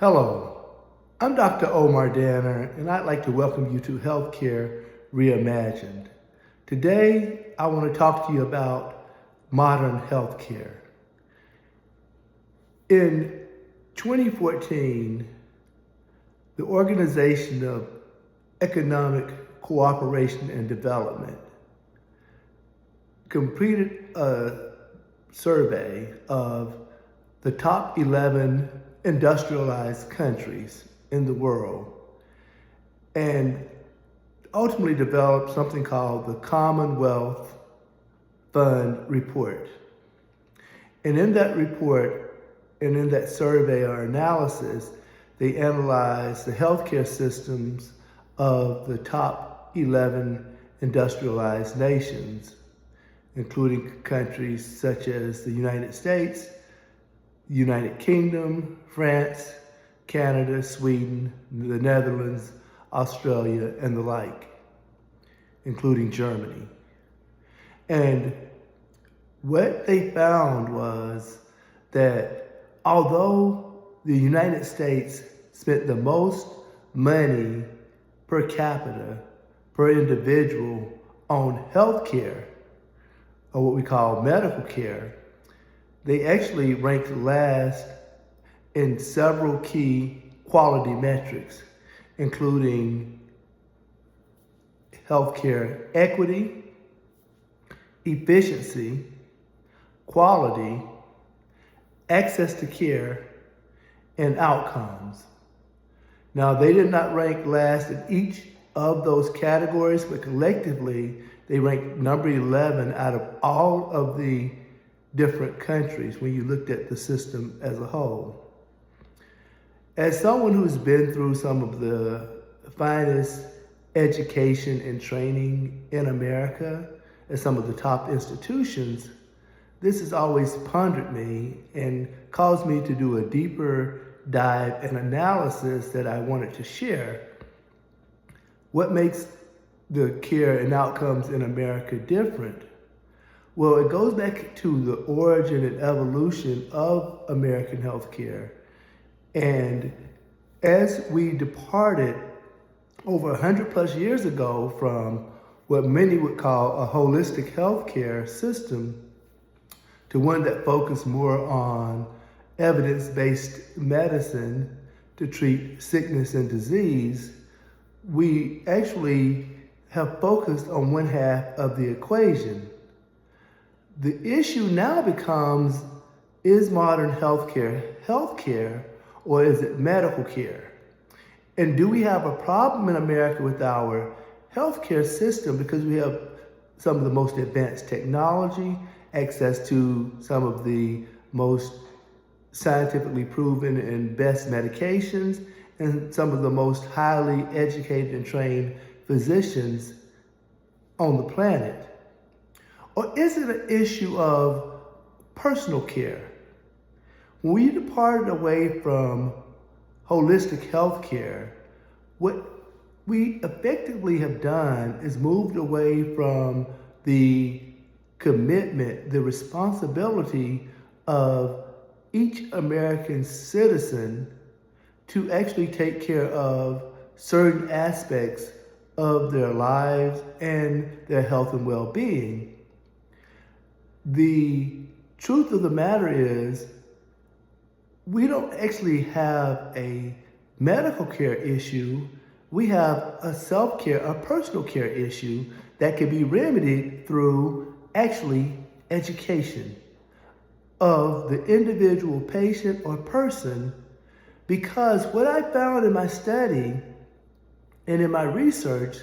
Hello, I'm Dr. Omar Danner, and I'd like to welcome you to Healthcare Reimagined. Today, I want to talk to you about modern healthcare. In 2014, the Organization of Economic Cooperation and Development completed a survey of the top 11 industrialized countries in the world and ultimately developed something called the Commonwealth Fund Report. And in that report and in that survey or analysis, they analyzed the healthcare systems of the top 11 industrialized nations, including countries such as the United States, United Kingdom, France, Canada, Sweden, the Netherlands, Australia, and the like, including Germany. And what they found was that although the United States spent the most money per capita, per individual on healthcare, or what we call medical care, they actually ranked last in several key quality metrics, including healthcare equity, efficiency, quality, access to care, and outcomes. Now, they did not rank last in each of those categories, but collectively, they ranked number 11 out of all of the different countries when you looked at the system as a whole. As someone who's been through some of the finest education and training in America at some of the top institutions, this has always pondered me and caused me to do a deeper dive and analysis that I wanted to share. What makes the care and outcomes in America different? Well, it goes back to the origin and evolution of American healthcare. And as we departed over 100 plus years ago from what many would call a holistic healthcare system to one that focused more on evidence-based medicine to treat sickness and disease, we actually have focused on one half of the equation. The issue now becomes, is modern healthcare, or is it medical care? And do we have a problem in America with our healthcare system because we have some of the most advanced technology, access to some of the most scientifically proven and best medications, and some of the most highly educated and trained physicians on the planet? Or is it an issue of personal care? When we departed away from holistic health care, what we effectively have done is moved away from the commitment, the responsibility of each American citizen to actually take care of certain aspects of their lives and their health and well-being. The truth of the matter is, we don't actually have a medical care issue. We have a self-care, a personal care issue that can be remedied through actually education of the individual patient or person. Because what I found in my study and in my research,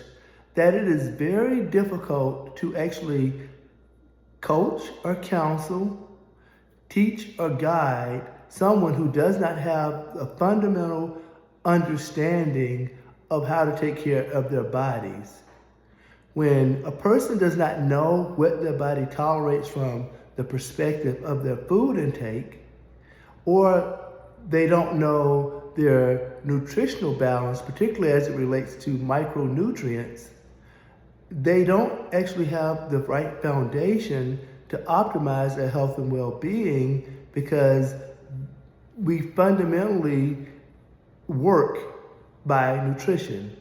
that it is very difficult to actually coach or counsel, teach or guide someone who does not have a fundamental understanding of how to take care of their bodies. When a person does not know what their body tolerates from the perspective of their food intake, or they don't know their nutritional balance, particularly as it relates to micronutrients, they don't actually have the right foundation to optimize their health and well-being, because we fundamentally work by nutrition.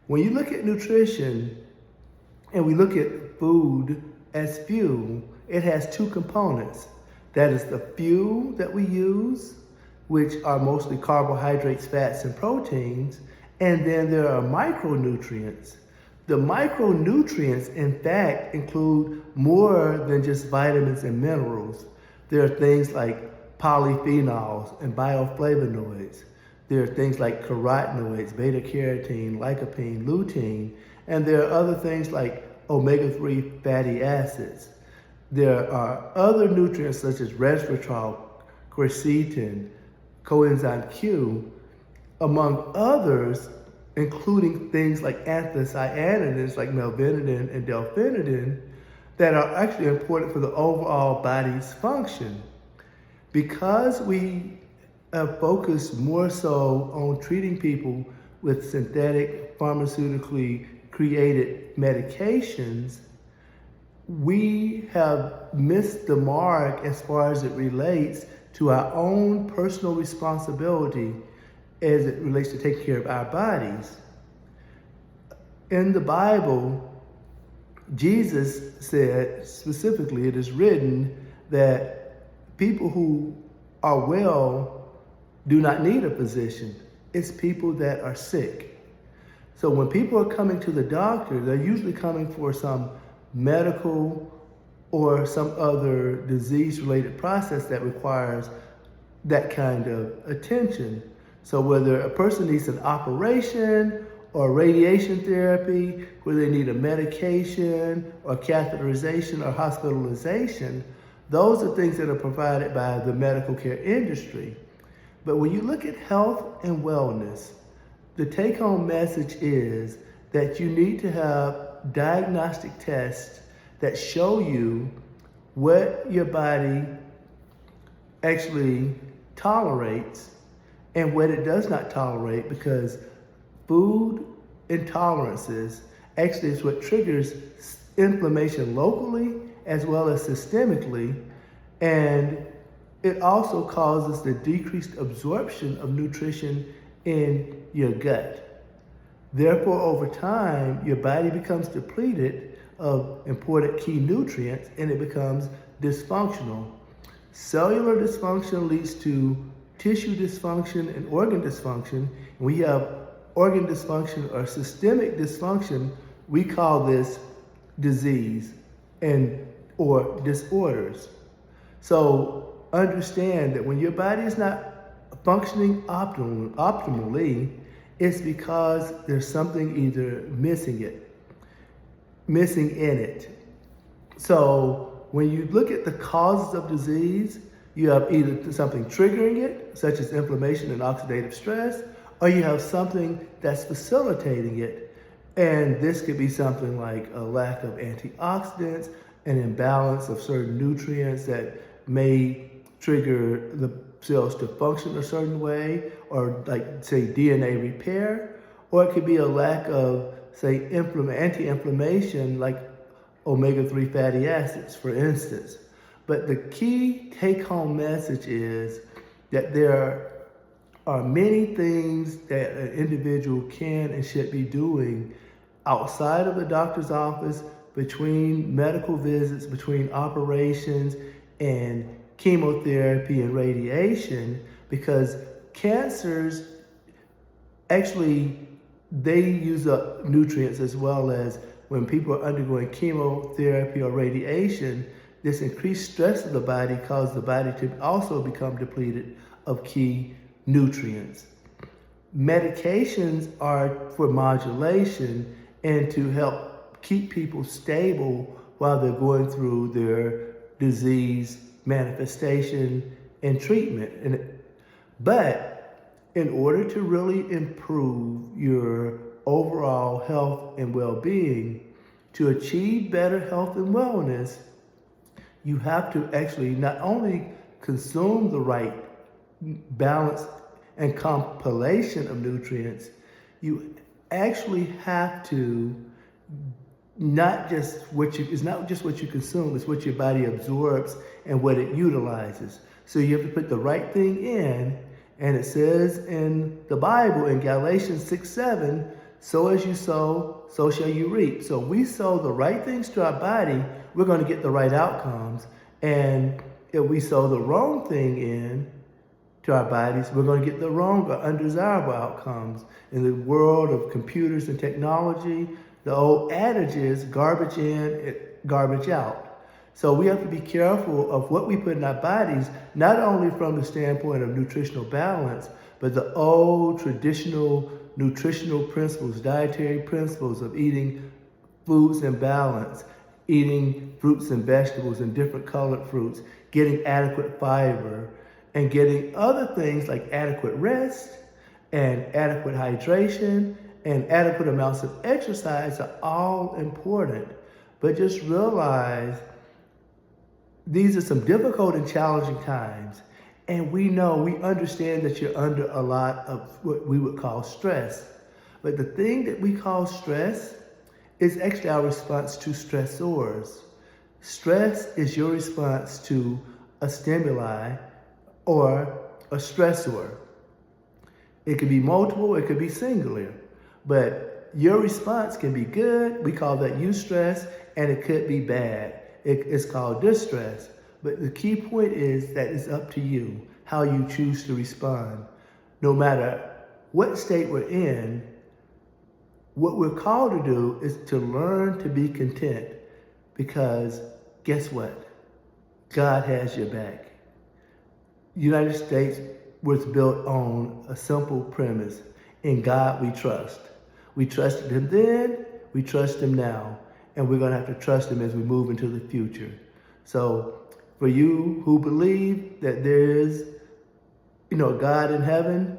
When you look at nutrition and we look at food as fuel, it has two components. That is the fuel that we use, which are mostly carbohydrates, fats, and proteins, and then there are micronutrients. The micronutrients, in fact, include more than just vitamins and minerals. There are things like polyphenols and bioflavonoids. There are things like carotenoids, beta-carotene, lycopene, lutein, and there are other things like omega-3 fatty acids. There are other nutrients such as resveratrol, quercetin, coenzyme Q, among others, including things like anthocyanidins like melvinidin and delphinidin, that are actually important for the overall body's function. Because we have focused more so on treating people with synthetic, pharmaceutically created medications, we have missed the mark as far as it relates to our own personal responsibility as it relates to taking care of our bodies. In the Bible, Jesus said specifically, it is written that people who are well do not need a physician. It's people that are sick. So when people are coming to the doctor, they're usually coming for some medical or some other disease-related process that requires that kind of attention. So whether a person needs an operation or radiation therapy, where they need a medication or catheterization or hospitalization, those are things that are provided by the medical care industry. But when you look at health and wellness, the take-home message is that you need to have diagnostic tests that show you what your body actually tolerates and what it does not tolerate, because food intolerances actually is what triggers inflammation locally as well as systemically, and it also causes the decreased absorption of nutrition in your gut. Therefore, over time, your body becomes depleted of important key nutrients and it becomes dysfunctional. Cellular dysfunction leads to tissue dysfunction and organ dysfunction. When we have organ dysfunction or systemic dysfunction, we call this disease or disorders. So understand that when your body is not functioning optimally, it's because there's something either missing in it. So when you look at the causes of disease, you have either something triggering it, such as inflammation and oxidative stress, or you have something that's facilitating it. And this could be something like a lack of antioxidants, an imbalance of certain nutrients that may trigger the cells to function a certain way, or like, say, DNA repair, or it could be a lack of, say, anti-inflammation, like omega-3 fatty acids, for instance. But the key take-home message is that there are many things that an individual can and should be doing outside of the doctor's office, between medical visits, between operations and chemotherapy and radiation, because cancers actually, they use up nutrients, as well as when people are undergoing chemotherapy or radiation, this increased stress of the body causes the body to also become depleted of key nutrients. Medications are for modulation and to help keep people stable while they're going through their disease manifestation and treatment. But in order to really improve your overall health and well-being, to achieve better health and wellness, you have to actually not only consume the right balance and compilation of nutrients, you actually have to it's not just what you consume, it's what your body absorbs and what it utilizes. So you have to put the right thing in, And it says in the Bible, in Galatians 6:7, so as you sow, so shall you reap. So we sow the right things to our body, we're going to get the right outcomes. And if we sow the wrong thing in to our bodies, we're going to get the wrong or undesirable outcomes. In the world of computers and technology, the old adage is garbage in, garbage out. So we have to be careful of what we put in our bodies, not only from the standpoint of nutritional balance, but the old traditional nutritional principles, dietary principles of eating foods in balance, eating fruits and vegetables and different colored fruits, getting adequate fiber, and getting other things like adequate rest and adequate hydration and adequate amounts of exercise are all important. But just realize these are some difficult and challenging times. And we understand that you're under a lot of what we would call stress. But the thing that we call stress is actually our response to stressors. Stress is your response to a stimuli or a stressor. It could be multiple, it could be singular. But your response can be good, we call that eustress, and it could be bad. It's called distress. But the key point is that it's up to you how you choose to respond. No matter what state we're in, what we're called to do is to learn to be content, because guess what? God has your back. The United States was built on a simple premise: in God we trust. We trusted him then, we trust him now, and we're going to have to trust him as we move into the future. So for you who believe that there is, God in heaven,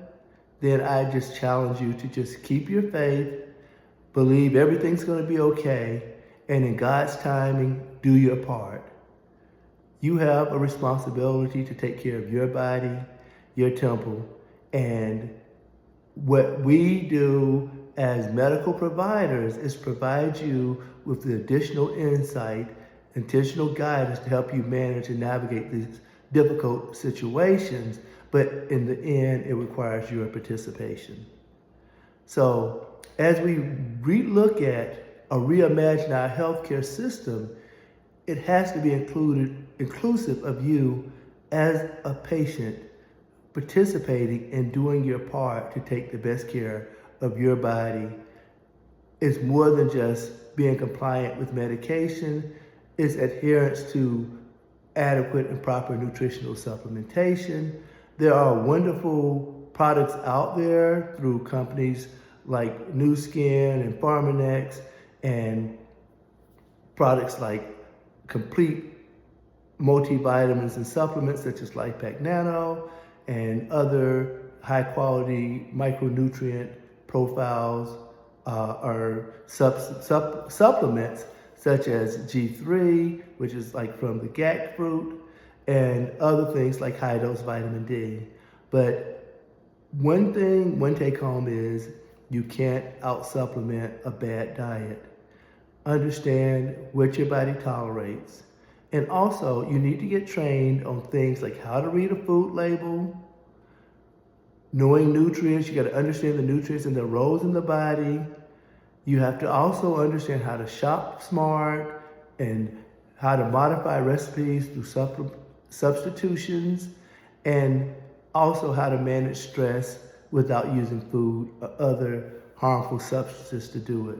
then I just challenge you to just keep your faith, believe everything's going to be okay, and in God's timing, do your part. You have a responsibility to take care of your body, your temple, and what we do as medical providers is provide you with the additional insight, intentional guidance to help you manage and navigate these difficult situations. But in the end, it requires your participation. So as we relook at or reimagine our healthcare system, it has to be inclusive of you as a patient participating and doing your part to take the best care of your body. It's more than just being compliant with medication. It's adherence to adequate and proper nutritional supplementation. There are wonderful products out there through companies like New Skin and Pharmanex, and products like complete multivitamins and supplements such as LifePak Nano and other high quality micronutrient profiles or supplements such as G3, which is like from the GAC fruit, and other things like high dose vitamin D. But one take home is you can't out supplement a bad diet. Understand what your body tolerates. And also, you need to get trained on things like how to read a food label, knowing nutrients. You got to understand the nutrients and their roles in the body. You have to also understand how to shop smart and how to modify recipes through substitutions, and also how to manage stress without using food or other harmful substances to do it.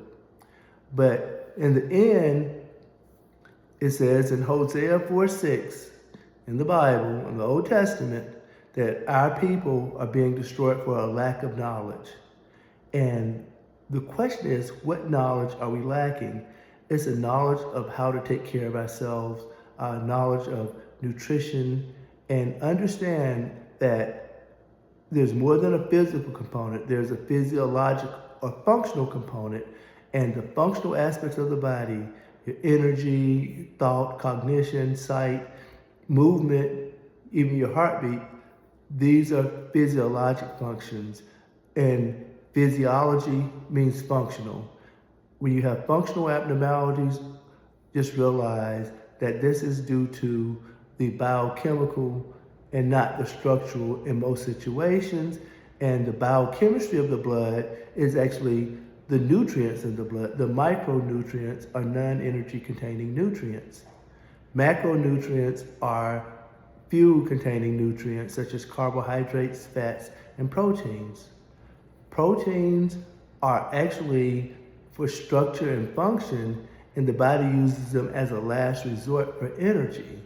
But in the end, it says in Hosea 4:6 in the Bible, in the Old Testament, that our people are being destroyed for a lack of knowledge. And the question is, what knowledge are we lacking? It's a knowledge of how to take care of ourselves, a knowledge of nutrition, and understand that there's more than a physical component. There's a physiological or functional component, and the functional aspects of the body, your energy, thought, cognition, sight, movement, even your heartbeat, these are physiologic functions. And physiology means functional. When you have functional abnormalities, just realize that this is due to the biochemical and not the structural in most situations. And the biochemistry of the blood is actually the nutrients in the blood. The micronutrients are non-energy containing nutrients. Macronutrients are fuel containing nutrients such as carbohydrates, fats, and proteins. Proteins are actually for structure and function, and the body uses them as a last resort for energy.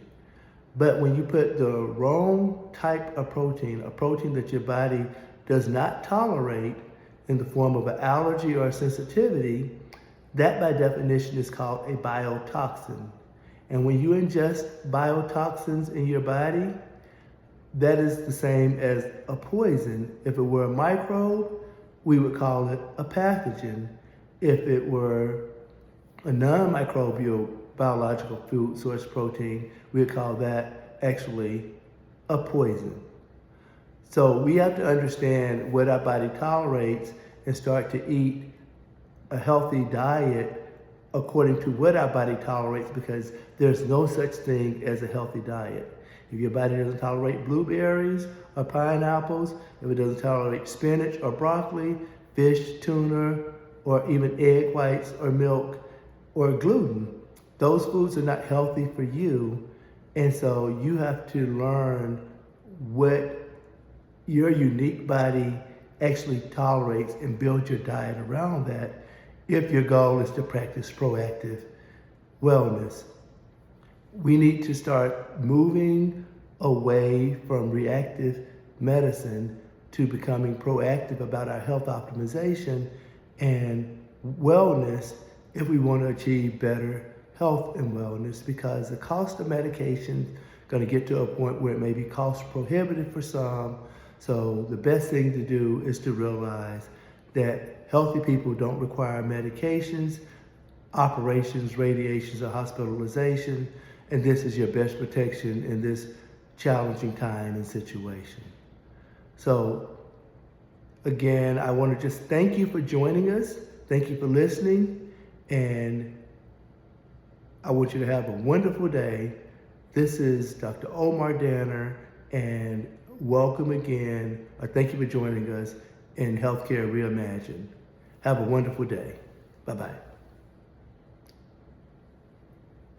But when you put the wrong type of protein, a protein that your body does not tolerate in the form of an allergy or a sensitivity, that by definition is called a biotoxin. And when you ingest biotoxins in your body, that is the same as a poison. If it were a microbe, we would call it a pathogen. If it were a non-microbial biological food source protein, we would call that actually a poison. So we have to understand what our body tolerates and start to eat a healthy diet according to what our body tolerates, because there's no such thing as a healthy diet. If your body doesn't tolerate blueberries or pineapples, if it doesn't tolerate spinach or broccoli, fish, tuna, or even egg whites or milk or gluten, those foods are not healthy for you. And so you have to learn what your unique body actually tolerates and build your diet around that if your goal is to practice proactive wellness. We need to start moving away from reactive medicine to becoming proactive about our health optimization and wellness if we want to achieve better health and wellness, because the cost of medication is going to get to a point where it may be cost prohibitive for some. So the best thing to do is to realize that healthy people don't require medications, operations, radiations, or hospitalization, and this is your best protection in this challenging time and situation. So again, I want to just thank you for joining us. Thank you for listening, and I want you to have a wonderful day. This is Dr. Omar Danner, and welcome again, or thank you for joining us in Healthcare Reimagined. Have a wonderful day. Bye-bye.